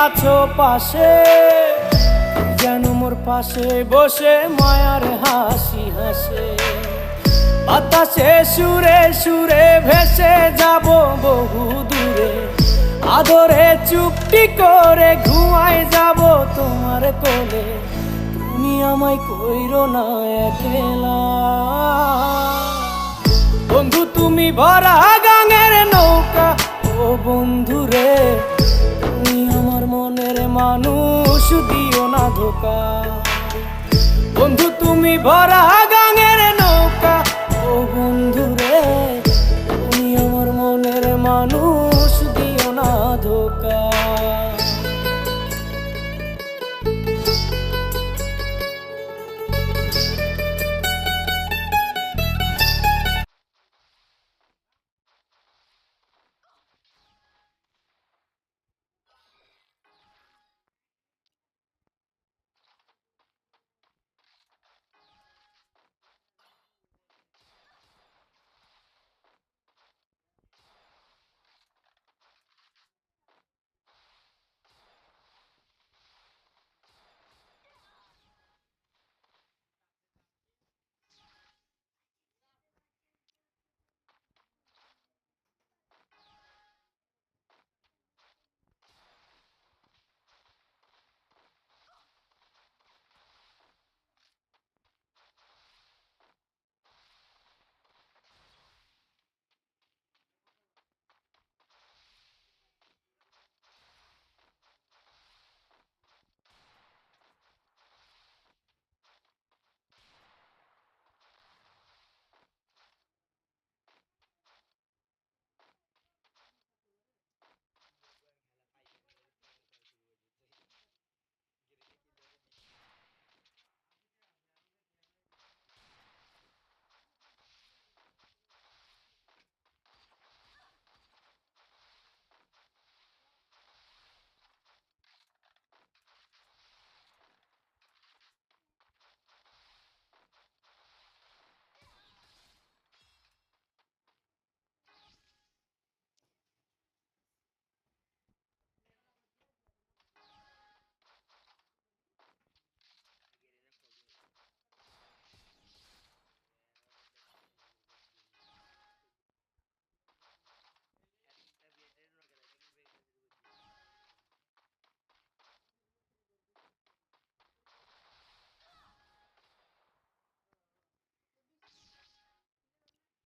আছো পাশে, যেন মোর পাশে বসে মায়ার হাসি হাসে। বাতাসে সুরে সুরে ভেসে যাব বহু দূরে, আদরে চুপটি করে ঘুমায় যাব তোমার কোলে। তুমি আমায় কইরো না একলা বন্ধু, তুমি ভরা গাঙের নৌকা। ও বন্ধু রে, তুমি আমার মনের মানুষ, দিও না ধোকা। বন্ধু তুমি ভরা